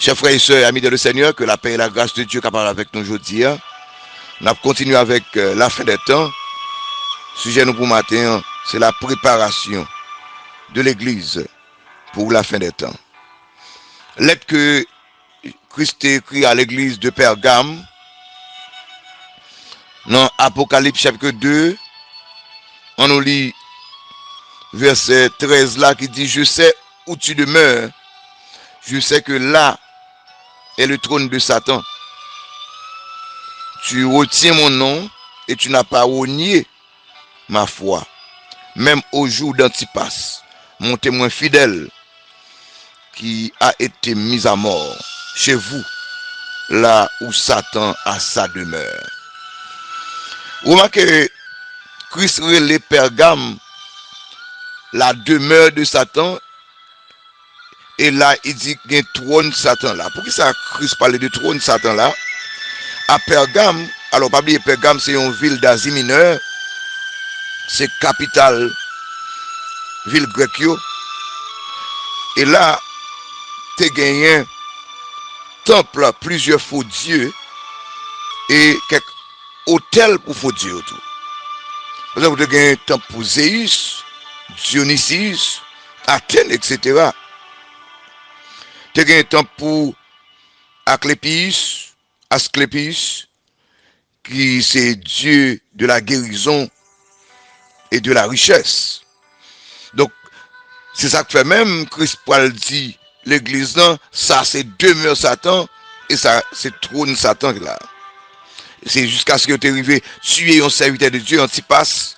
Chers frères et sœurs, amis de le Seigneur, que la paix et la grâce de Dieu capable avec nous aujourd'hui. On a continué avec la fin des temps. Sujet nous pour matin, c'est la préparation de l'Église pour la fin des temps. Lettre que Christ écrit à l'Église de Pergame, dans Apocalypse chapitre 2, on nous lit verset 13 là qui dit « Je sais où tu demeures, je sais que là est le trône de Satan. Tu retiens mon nom et tu n'as pas renié ma foi, même au jour d'Antipas, mon témoin fidèle, qui a été mis à mort chez vous, là où Satan a sa demeure. » Remarquez, Christ relève Pergame la demeure de Satan, et là il dit qu'il y a un trône Satan là. Pour qui ça Christ parle de trône Satan là? À Pergame, alors pas oublier Pergame c'est une ville d'Asie mineure, c'est capitale ville grecque. Et là, tu as gagné un temple, plusieurs faux dieux et quelques hôtels pour faux dieux autour. Par exemple, tu as gagné un temple pour Zéus, Dionysus, Athènes, etc. Tu as gagné un temple pour Asclépius, qui c'est Dieu de la guérison et de la richesse. Donc, c'est ça que fait même Christ Paul dit, l'église là, ça c'est demeure Satan, et ça c'est trône Satan là. C'est jusqu'à ce que tu arrivé tuer un serviteur de Dieu, Antipas,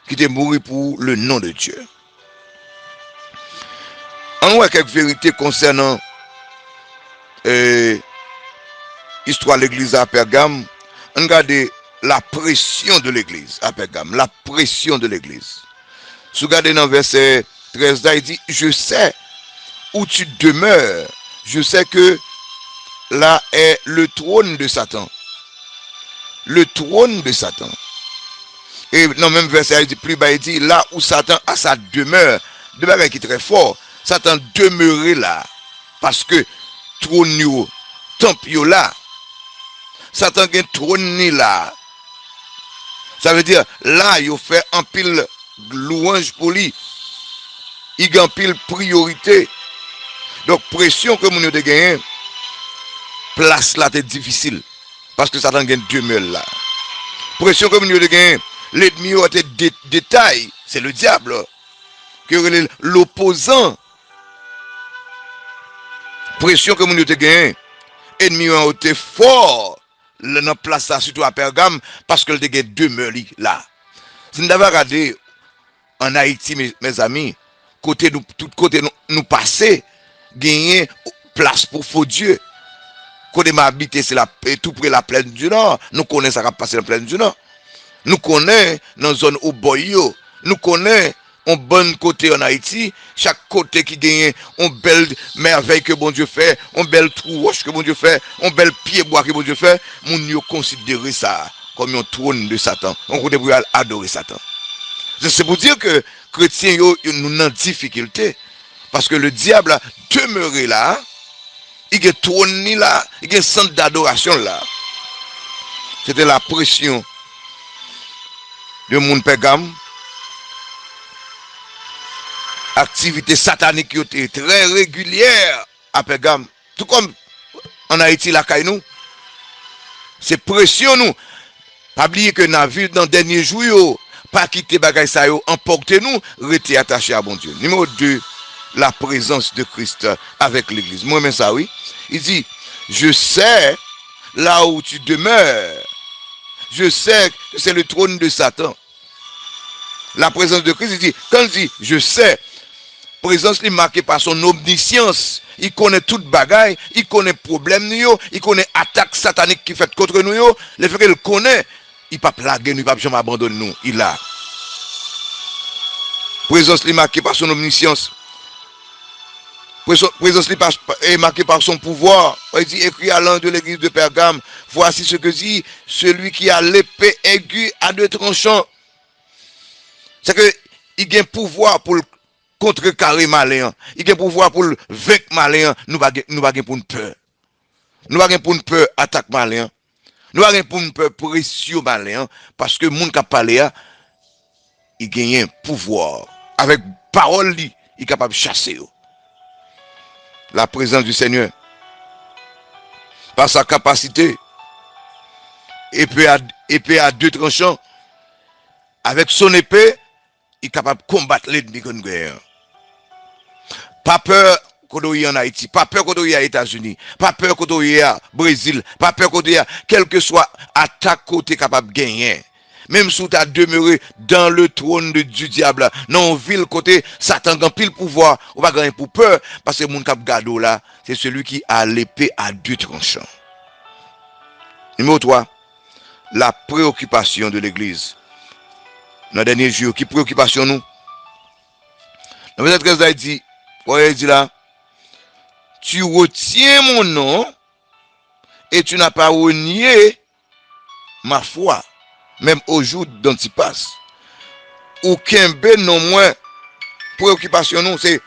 qui était mort pour le nom de Dieu. On voit quelques vérités concernant l'histoire de l'église à Pergame. On regarde la pression de l'église à Pergame, la pression de l'église. Si vous regardez dans le verset 13, là, il dit, je sais où tu demeures, je sais que là est le trône de Satan. Le trône de Satan. Et dans le même verset, il dit, plus bas, il dit, là où Satan a sa demeure, de bagage qui est très fort, Satan demeurait là, parce que trône yo, temple yo là, Satan a un trône là. Ça veut dire, là, il fait un pile louange pour lui. Il a un pile priorité. Donc, pression que nous avons gagné, place là, c'est difficile. Parce que Satan a une demeure là. Pression que nous avons gagné, l'ennemi a été détail. C'est le diable. Que l'opposant. Pression que nous avons gagné, l'ennemi a été fort. Dans place là, surtout à Pergame, parce que le a demeure là. Si nous avons regardé en Haïti, mes amis, côté nous, tout côté nous passer, gagner place pour faux Dieu. Côté m'habiter, c'est tout près de la plaine du Nord. Nous connaissons ça qui passe dans la plaine du Nord. Nous connaissons dans la zone au Boyo. Nous connaissons un bon côté en Haïti. Chaque côté qui gagne une belle merveille que bon Dieu fait, un bel trou roche que bon Dieu fait, un bel pied bois que bon Dieu fait. Nous considérons ça comme un trône de Satan. On continue à adorer Satan. C'est pour dire que les chrétiens nous en difficulté. Parce que le diable a demeuré là. Il y a trône là. Il y a un centre d'adoration là. C'était la pression de mon Pergame. Activité satanique qui était très régulière à Pergame. Tout comme en Haïti, la caille nous. C'est pression nous. Pas oublier que dans la ville, dans les derniers jours, pas quitter bagay sa yo, emporter nous, rester attaché à bon Dieu. Numéro 2, la présence de Christ avec l'église. Moi-même ça, oui. Il dit, je sais là où tu demeures. Je sais que c'est le trône de Satan. La présence de Christ, il dit, quand il dit, je sais, présence est marquée par son omniscience. Il connaît toute bagaille, il connaît problème nous, il connaît attaque satanique qui fait contre nous. Le fait qu'il connaît, il ne peut pas plaguer nous, il ne peut jamais abandonner nous. Il a. Présence est marquée par son omniscience. Présence est marquée par son pouvoir. Il dit, écrit à l'ange de l'église de Pergame, voici ce que dit celui qui a l'épée aiguë à deux tranchants. C'est que il a un pouvoir pour contrecarrer malin. Il a pouvoir pour vaincre malin, nous pas pour une peur. Nous pas pour une peur attaque malin. Nous pas pour une peur pression malin parce que moun qui parlé il gagne un pouvoir avec parole il est capable de chasser la présence du Seigneur par sa capacité épée à deux tranchants avec son épée il est capable de combattre l'ennemi qu'on guerre. Pas peur quand on est en Haïti, pas peur quand on est aux États-Unis, pas peur quand on est au Brésil, pas peur quand on est quel que soit attaque côté capable de gagner. Même si tu as demeuré dans le trône du diable, dans une ville côté Satan a pile pouvoir, on va gagner pour peur parce que mon cap gado là, c'est celui qui a l'épée à deux tranchants. Numéro 3, la préoccupation de l'église. Dans le dernier jour, qui préoccupation nous? Dans le verset 13, il dit, il dit là, tu retiens mon nom et tu n'as pas renié ma foi, même au jour d'Antipas. Aucun ben non moins préoccupation nous, c'est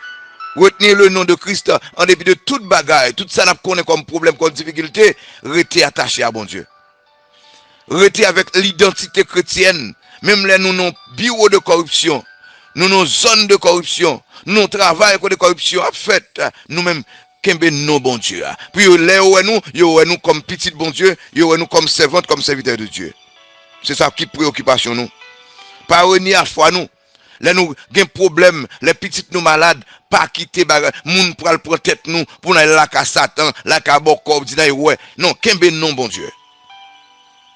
retenir le nom de Christ en dépit de toute bagaille, tout ça n'a connaît comme problème, comme difficulté, rester attaché à bon Dieu. Rester avec l'identité chrétienne, même là nous nos bureaux de corruption, nous nos zones de corruption, nous travail de corruption a fait nous-mêmes kembe non bon Dieu. Puis nous comme petit bon Dieu, nous comme servante, comme serviteur de Dieu. C'est ça qui préoccupation nous. Pas renier à foi nous. Là nous avons problème, les petites nous malades, pas quitter moun pour prendre tête nous pour aller là à Satan, là à Bokov, dire ouais. Non, kembe non bon Dieu.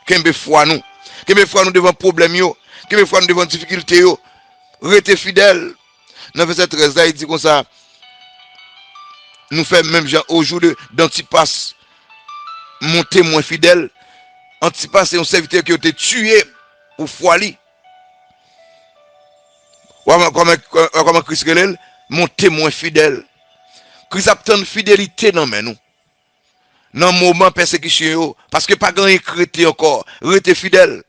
Kembe foi nous. Kembe foi nous devant problème yo, kembe foi nous devant difficulté yo. Restez fidèle. Dans verset 13 là, il dit comme ça. Nous faisons même genre au jour d'Antipas, mon témoin fidèle. Antipas c'est un serviteur qui a été tué pour foi li. Comment Christ relève, mon témoin fidèle. Christ a tant de fidélité dans nous. Dans le moment de persécution, parce que pas grand chrétien encore. Restez fidèle.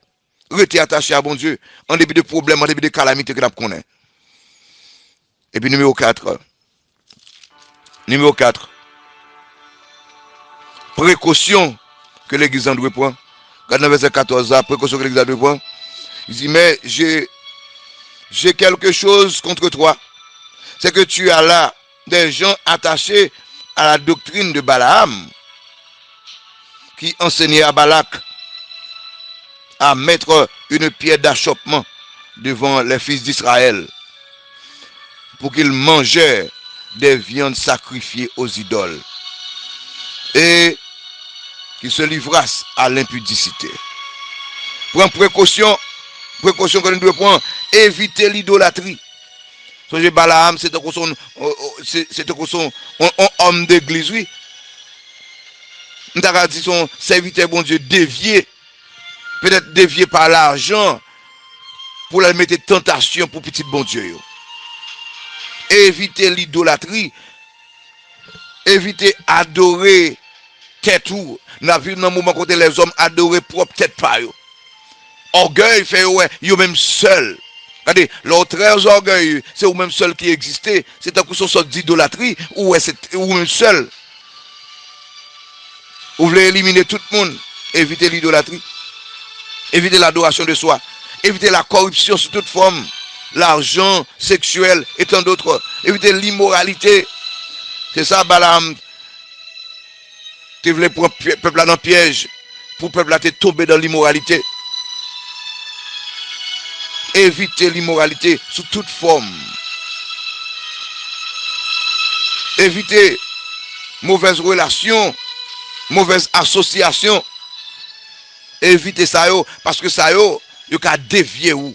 Restez attaché à bon Dieu. En début de problèmes, en début de calamités que nous connaissons. Et puis numéro 4. Numéro 4. Précaution que l'église en doit prendre. Quand dans verset 14, précaution que l'église en doit prendre. Il dit, mais j'ai quelque chose contre toi. C'est que tu as là des gens attachés à la doctrine de Balaam qui enseignait à Balak à mettre une pierre d'achoppement devant les fils d'Israël pour qu'ils mangèrent des viandes sacrifiées aux idoles et qu'ils se livrassent à l'impudicité. Prends précaution que nous devons prendre, éviter l'idolâtrie. Songez Balaam, c'était son homme d'église, oui. Nous avons dit son serviteur, bon Dieu, dévié, peut-être dévié par l'argent pour la mettre tentation pour petit bon Dieu. Éviter l'idolâtrie, éviter adorer tête ou. Nous avons vu dans un moment où les hommes adoraient propre tête par eux. Orgueil fait ouais, yo même seul. Regardez, leur très orgueil, c'est vous-même seul qui existait. C'est un coup de sorte d'idolâtrie ou c'est vous-même seul. Vous voulez éliminer tout le monde. Évitez l'idolâtrie. Évitez l'adoration de soi. Évitez la corruption sous toute forme. L'argent sexuel et tant d'autres. Évitez l'immoralité. C'est ça, Balaam. Tu voulais prendre le peuple dans le piège. Pour le peuple tomber dans l'immoralité. Évitez l'immoralité sous toute forme. Évitez mauvaises relations, mauvaises associations. Évitez ça parce que ça yo ka dévier ou.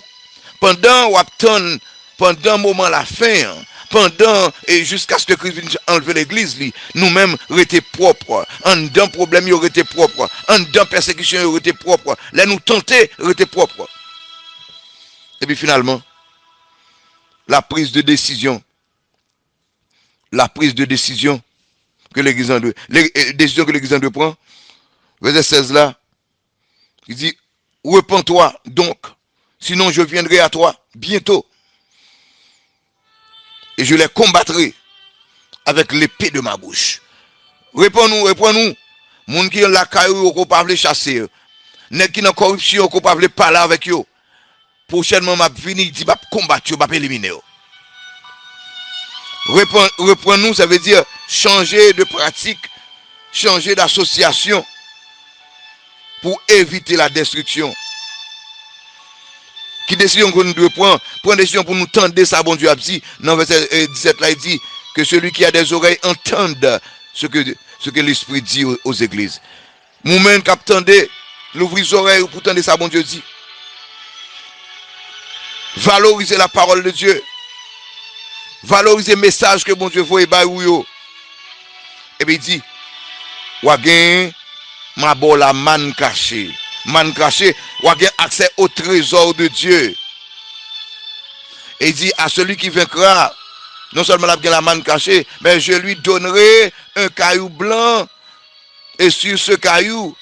Pendant un moment la fin, pendant et jusqu'à ce que Christ vienne enlever l'église, nous-mêmes rester propres. En dedans problème, il été propre. En dedans persécution, il été propre. Là nous tenter, rester propre. Et puis finalement, la prise de décision. La prise de décision que l'église en doit. Décision que l'église en doit prendre. Verset 16 là. Il dit, repens-toi donc, sinon je viendrai à toi bientôt. et je les combattrai avec l'épée de ma bouche. Réponds-nous. Moun qui la caillou qu'on pas chasser. Nèg qui dans corruption qu'on pas parler avec yo. Prochainement m'a vini dit m'a combattre, m'a éliminer. Reprenons, ça veut dire changer de pratique, changer d'association pour éviter la destruction. Qui décision que nous devons prendre décision pour nous tendre ça, bon Dieu a dit, dans verset 17 là, il dit que celui qui a des oreilles entende ce que l'Esprit dit aux églises. Nous-mêmes qui attendez, l'ouvrir les oreilles pour tendre ça, bon Dieu dit. Valoriser la parole de Dieu. Valoriser le message que bon Dieu voit et puis il dit, Wagen, ma bola man caché. Man caché, Wagen accès au trésor de Dieu. Et il dit à celui qui vaincra, non seulement la manne cachée, mais je lui donnerai un caillou blanc. Et sur ce caillou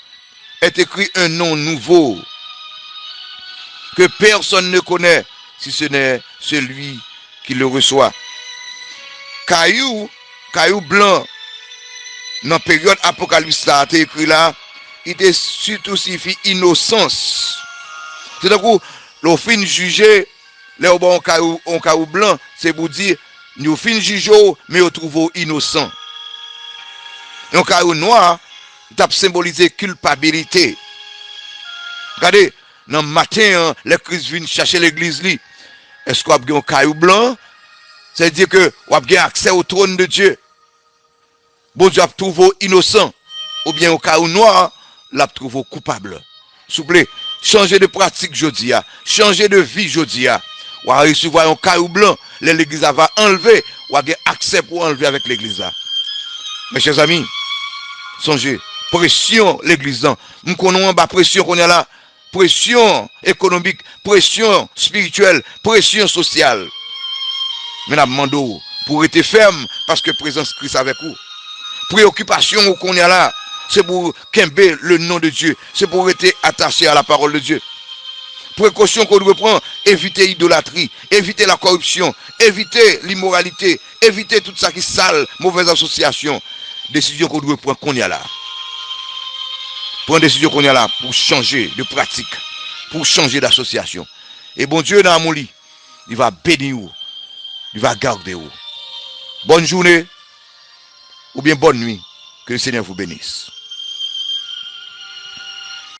est écrit un nom nouveau que personne ne connaît si ce n'est celui qui le reçoit. Caillou blanc, dans la période apocalypse là, c'est écrit là, il était surtout signifie innocence. C'est-à-dire que le fin jugé, les bon caillou blanc, c'est pour dire, nous fin juge, mais nous trouvons innocent. Un caillou noir, il a symbolisé culpabilité. Regardez, dans le matin, les Christ viennent chercher l'église. Est-ce qu'on a un caillou blanc? C'est-à-dire que on a accès au trône de Dieu. Bon Dieu a trouvé innocent. Ou bien au caillou noir, l'a trouvé coupable. S'il vous plaît, changez de pratique jeudi, changez de vie jeudi. Ou à recevoir un caillou blanc, l'église va enlever, ou a accès pour enlever avec l'église. Mes chers amis, songez, pression l'église. Nous connaissons la pression qu'on a là. Pression économique, pression spirituelle, pression sociale. Mais nous demandons pour être ferme parce que présence Christ avec vous. Préoccupation qu'on a là, c'est pour qu'aimer le nom de Dieu, c'est pour être attaché à la parole de Dieu. Précaution qu'on doit prendre, éviter l'idolâtrie, éviter la corruption, éviter l'immoralité, éviter tout ça qui est sale, mauvaise association. Décision qu'on doit prendre qu'on y a là. Prendre décision qu'on y a là pour changer de pratique, pour changer d'association. Et bon Dieu dans mon lit, il va bénir vous, il va garder vous. Bonne journée ou bien bonne nuit, que le Seigneur vous bénisse.